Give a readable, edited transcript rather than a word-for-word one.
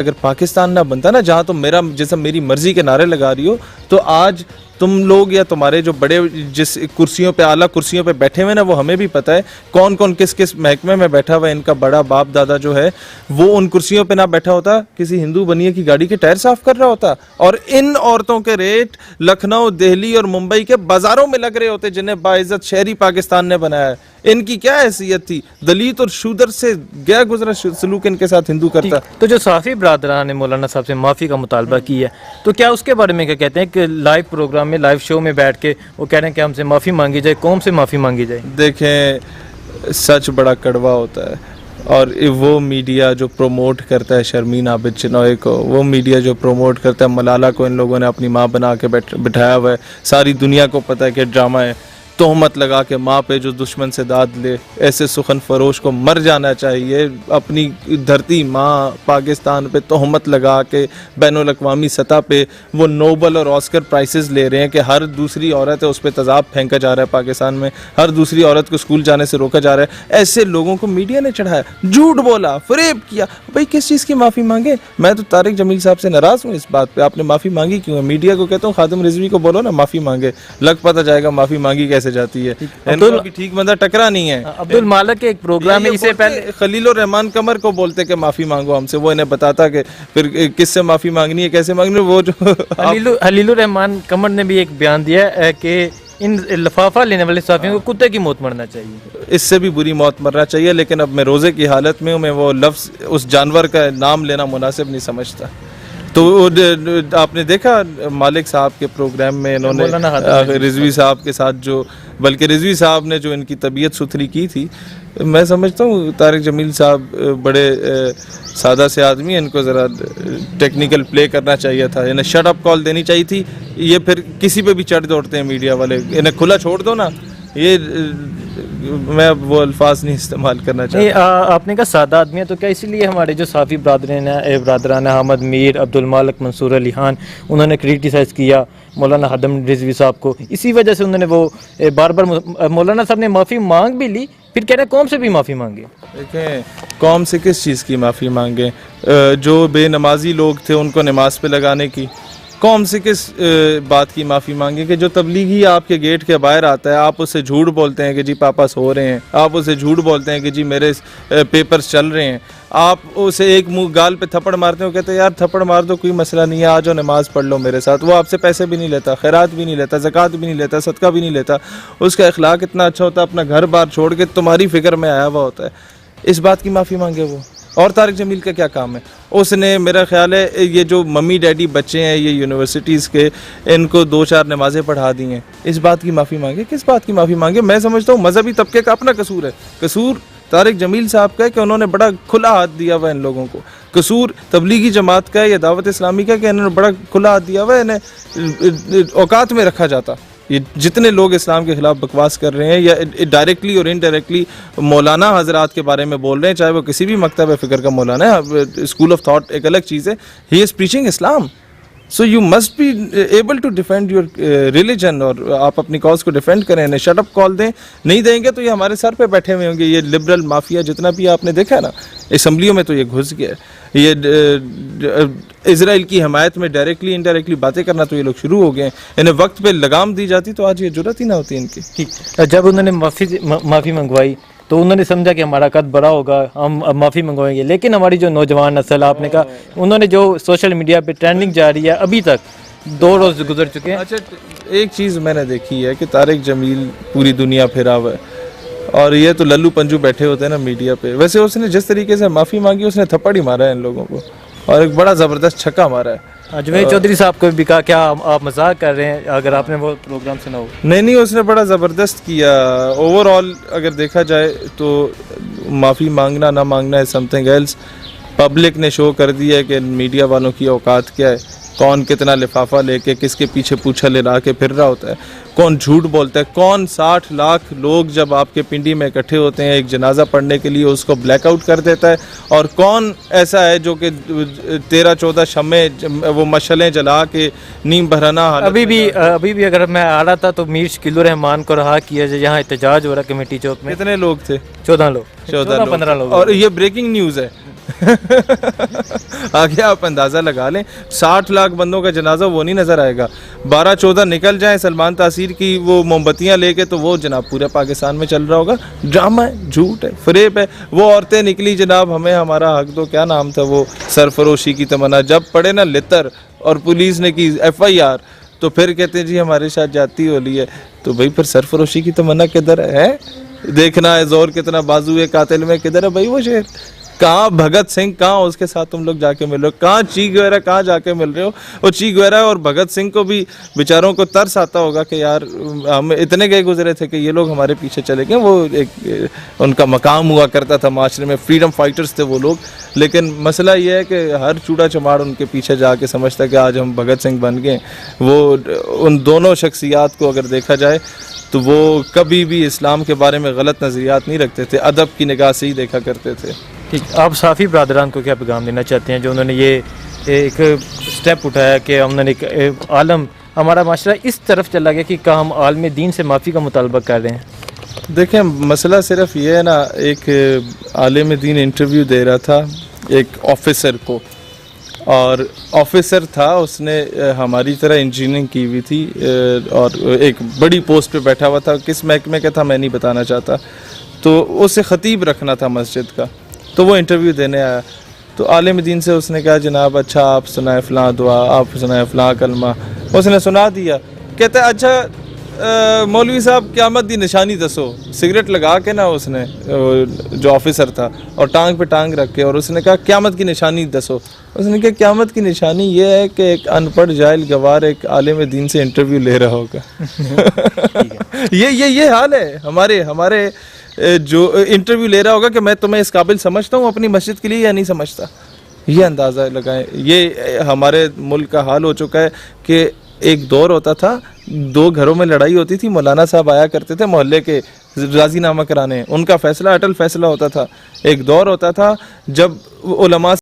अगर पाकिस्तान ना बनता ना, जहाँ तुम मेरा जैसा मेरी मर्जी के नारे लगा रही हो, तो आज तुम लोग या तुम्हारे जो बड़े जिस कुर्सियों पे, आला कुर्सियों पे बैठे हुए ना, वो हमें भी पता है कौन कौन किस किस महकमे में बैठा हुआ है। इनका बड़ा बाप दादा जो है वो उन कुर्सियों पे ना बैठा होता, किसी हिंदू बनिए की गाड़ी के टायर साफ कर रहा होता। और इन औरतों के रेट लखनऊ, दिल्ली और मुंबई के बाजारों में लग रहे होते, जिन्हें बाइज्जत शहरी पाकिस्तान ने बनाया है। इनकी क्या हैसियत थी? दलित और शूदर से गया गुजरा सलूक इनके साथ हिंदू करता। तो जो साफ़ी बरादरान ने मौलाना साहब से माफ़ी का मुतालबा किया है, तो क्या उसके बारे में क्या कहते हैं कि लाइव प्रोग्राम में, लाइव शो में बैठ के वो कह रहे हैं कि हमसे माफ़ी मांगी जाए, कौम से माफ़ी मांगी जाए? देखें, सच बड़ा कड़वा होता है, और वो मीडिया जो प्रमोट करता है शर्मीन आबिद चिनॉय को, वो मीडिया जो प्रमोट करता है मलाला को, इन लोगों ने अपनी माँ बना के बिठाया हुआ है। सारी दुनिया को पता है कि ड्रामा है। तोहमत लगा के माँ पे जो दुश्मन से दाद ले, ऐसे सुखन फरोश को मर जाना चाहिए। अपनी धरती माँ पाकिस्तान पे तोहमत लगा के बैनुल-अक़वामी सतह पे वो नोबल और ऑस्कर प्राइजेस ले रहे हैं कि हर दूसरी औरत है उस पर तेज़ाब फेंका जा रहा है पाकिस्तान में, हर दूसरी औरत को स्कूल जाने से रोका जा रहा है। ऐसे लोगों को मीडिया ने चढ़ाया, झूठ बोला, फरेब किया। भाई किस चीज़ की माफ़ी मांगे? मैं तो तारिक जमील साहब से नाराज़ हूँ इस बात पर। आपने माफ़ी मांगी क्यों है? मीडिया को कहता हूँ खादिम रिजवी को बोलो ना माफ़ी मांगे, लग पता जाएगा माफ़ी मांगी कैसे जाती है। इनको भी ठीक बंदा टकरा नहीं है। अब्दुल मालिक के एक प्रोग्राम में इससे पहले खलीलुर रहमान कमर को बोलते कि माफ़ी मांगो हमसे, वो इन्हें बताता कि फिर किससे माफ़ी मांगनी है, कैसे मांगनी है। वो जो खलीलुर रहमान कमर ने भी एक बयान दिया है कि इन लिफाफा लेने वाले साफियों को कुत्ते की मौत मरना चाहिए। इससे भी बुरी मौत मरना चाहिए, लेकिन अब मैं रोज़े की हालत में हूँ, मैं वो लफ्ज़ उस जानवर का नाम लेना मुनासिब नहीं समझता। तो आपने देखा मालिक साहब के प्रोग्राम में इन्होंने रिजवी साहब के साथ जो, बल्कि रिजवी साहब ने जो इनकी तबीयत सुथरी की थी, मैं समझता हूँ तारिक जमील साहब बड़े सादा से आदमी हैं, इनको ज़रा टेक्निकल प्ले करना चाहिए था, इन्हें शट अप कॉल देनी चाहिए थी। ये फिर किसी पे भी चढ़ दौड़ते हैं मीडिया वाले, इन्हें खुला छोड़ दो ना। ये मैं वो अल्फाज नहीं इस्तेमाल करना चाहता। आपने कहा सादा आदमी है, तो क्या इसीलिए हमारे जो साफ़ी बरादरान अहमद मीर, अब्दुल मालिक, मंसूर अली खान, उन्होंने क्रिटिसाइज़ किया मौलाना हादम रिजवी साहब को, इसी वजह से उन्होंने वो बार बार मौलाना साहब ने माफ़ी मांग भी ली, फिर कह रहे कौम से भी माफ़ी मांगे। देखें, कौम से किस चीज़ की माफ़ी मांगे? जो बेनमाजी लोग थे उनको नमाज पे लगाने की। कौम से किस बात की माफ़ी मांगे कि जो तबलीगी आपके गेट के बाहर आता है, आप उससे झूठ बोलते हैं कि जी पापा सो रहे हैं, आप उससे झूठ बोलते हैं कि जी मेरे पेपर्स चल रहे हैं, आप उसे एक मुंह गाल पे थप्पड़ मारते हो, कहते हैं यार थप्पड़ मार दो कोई मसला नहीं है, आ जाओ नमाज पढ़ लो मेरे साथ। वो आपसे पैसे भी नहीं लेता, खैरात भी नहीं लेता, ज़कात भी नहीं लेता, सदका भी नहीं लेता, उसका अखलाक इतना अच्छा होता है, अपना घर बार छोड़ के तुम्हारी फिक्र में आया हुआ होता है। इस बात की माफ़ी मांगे वो? और तारिक जमील का क्या काम है? उसने, मेरा ख्याल है ये जो मम्मी डैडी बच्चे हैं ये यूनिवर्सिटीज़ के, इनको 2-4 नमाज़ें पढ़ा दी हैं, इस बात की माफ़ी मांगे? किस बात की माफ़ी मांगे? मैं समझता हूँ मजहबी तबके का अपना कसूर है। कसूर तारिक जमील साहब का है कि उन्होंने बड़ा खुला हाथ दिया हुआ है इन लोगों को। कसूर तबलीगी जमात का है या दावत इस्लामी का कि इन्होंने बड़ा खुला हाथ दिया हुआ है, इन्हें औकात में रखा जाता। ये जितने लोग इस्लाम के ख़िलाफ़ बकवास कर रहे हैं या डायरेक्टली और इनडायरेक्टली मौलाना हजरात के बारे में बोल रहे हैं, चाहे वो किसी भी मकतब फ़िक्र का मौलाना है, स्कूल ऑफ थॉट एक अलग चीज़ है, he is preaching Islam, so you must be able to defend your religion, और आप अपनी कॉज को डिफेंड करें, इन्हें शट अप कॉल दें। नहीं देंगे तो ये हमारे सर पे बैठे हुए होंगे। ये लिबरल माफिया जितना भी आपने देखा है ना असम्बलियों में, तो ये घुस गया है। ये इजराइल की हमायत में डायरेक्टली इनडायरेक्टली बातें करना तो ये लोग शुरू हो गए। इन्हें वक्त पे लगाम दी जाती तो आज ये जरूरत ही ना होती इनकी। ठीक, जब उन्होंने माफ़ी मंगवाई तो उन्होंने समझा कि हमारा कद बड़ा होगा, हम अब माफ़ी मंगवाएंगे, लेकिन हमारी जो नौजवान नस्ल, आपने कहा उन्होंने जो सोशल मीडिया पे ट्रेंडिंग जारी है, अभी तक 2 रोज़ गुजर चुके हैं। अच्छा, एक चीज़ मैंने देखी है कि तारिक जमील पूरी दुनिया फिरा हुआ है, और ये तो लल्लू पंजू बैठे होते हैं ना मीडिया पे। वैसे उसने जिस तरीके से माफ़ी मांगी, उसने थप्पड़ ही मारा है इन लोगों को, और एक बड़ा ज़बरदस्त छक्का मारा है। जुनैद चौधरी साहब को भी कहा क्या आप मजाक कर रहे हैं, अगर आपने वो प्रोग्राम सुना हो? नहीं, उसने बड़ा ज़बरदस्त किया। ओवरऑल अगर देखा जाए तो माफ़ी मांगना ना मांगना है समथिंग एल्स। पब्लिक ने शो कर दिया है कि मीडिया वालों की औकात क्या है, कौन कितना लिफाफा लेके किसके पीछे पूछा लगा के फिर रहा होता है, कौन झूठ बोलता है, कौन 60 लाख लोग जब आपके पिंडी में इकट्ठे होते हैं एक जनाजा पढ़ने के लिए उसको ब्लैकआउट कर देता है, और कौन ऐसा है जो कि 13-14 शम्मे वो मशलें जला के नीम बहराना। अभी भी अगर मैं आ रहा था तो मीर शकीलुर रहमान को रहा किया जाए, यहाँ एहतजाज हो रहा कमेटी चौक में। कितने लोग थे? 14 लोग, 14-15 लोग। और ये ब्रेकिंग न्यूज़ है आगे आप अंदाज़ा लगा लें, 60 लाख बंदों का जनाजा वो नहीं नज़र आएगा। 12-14 निकल जाए सलमान तासीर की वो मोमबत्तियाँ लेके, तो वो जनाब पूरे पाकिस्तान में चल रहा होगा। ड्रामा है, झूठ है, फरेब है। वो औरतें निकली जनाब, हमें हमारा हक दो, क्या नाम था वो, सरफरोशी की तमन्ना, जब पड़े ना लितर और पुलिस ने की FIR, तो फिर कहते हैं जी हमारे साथ जाती होली है। तो भाई फिर सरफरोशी की तमन्ना किधर है? देखना है जोर कितना बाजू है कातिल में, किधर है भाई वो शेर? कहाँ भगत सिंह, कहाँ उसके साथ तुम लोग जाके मिल रहे हो? कहाँ ची गुवेरा, कहाँ जाके मिल रहे हो? वो ची गुवेरा और भगत सिंह को भी बेचारों को तरस आता होगा कि यार हम इतने गए गुजरे थे कि ये लोग हमारे पीछे चले गए। वो एक उनका मकाम हुआ करता था माशरे में, फ्रीडम फाइटर्स थे वो लोग। लेकिन मसला ये है कि हर चूड़ा चमाड़ उनके पीछे जाके समझता है कि आज हम भगत सिंह बन गए। वो उन दोनों शख्सियात को अगर देखा जाए तो वो कभी भी इस्लाम के बारे में गलत नज़रियात नहीं रखते थे, अदब की निगाह से ही देखा करते थे। ठीक, आप साफ़ी ब्रादरान को क्या पैगाम देना चाहते हैं जो उन्होंने ये एक स्टेप उठाया कि उन्होंने एक आलम, हमारा माशरा इस तरफ चला गया कि हम आलम दीन से माफ़ी का मुतालबा कर रहे हैं? देखें, मसला सिर्फ ये है ना, एक आलिम दीन इंटरव्यू दे रहा था एक ऑफिसर को, और ऑफिसर था उसने हमारी तरह इंजीनियरिंग की हुई थी और एक बड़ी पोस्ट पे बैठा हुआ था। किस महकमे का था मैं नहीं बताना चाहता। तो उसे ख़तीब रखना था मस्जिद का, तो वो इंटरव्यू देने आया। तो आलिम दीन से उसने कहा जनाब अच्छा आप सुनाए फ़लाँ दुआ, आप सुनाए फ़लाँ कलमा। उसने सुना दिया। कहता है अच्छा मौलवी साहब क़यामत दी निशानी दसो। सिगरेट लगा के ना उसने, जो ऑफिसर था, और टांग पे टांग रख के, और उसने कहा क़यामत की निशानी दसो। उसने कहा क़यामत की निशानी ये है कि एक अनपढ़ जाहिल गवार एक आलिम दीन से इंटरव्यू ले रहा होगा। ये हाल है हमारे जो इंटरव्यू ले रहा होगा कि मैं तुम्हें इस काबिल समझता हूँ अपनी मस्जिद के लिए या नहीं समझता। ये अंदाज़ा लगाएं। ये हमारे मुल्क का हाल हो चुका है कि एक दौर होता था, 2 घरों में लड़ाई होती थी, मौलाना साहब आया करते थे मोहल्ले के राजीनामा कराने, उनका फ़ैसला अटल फ़ैसला होता था। एक दौर होता था जब उलमा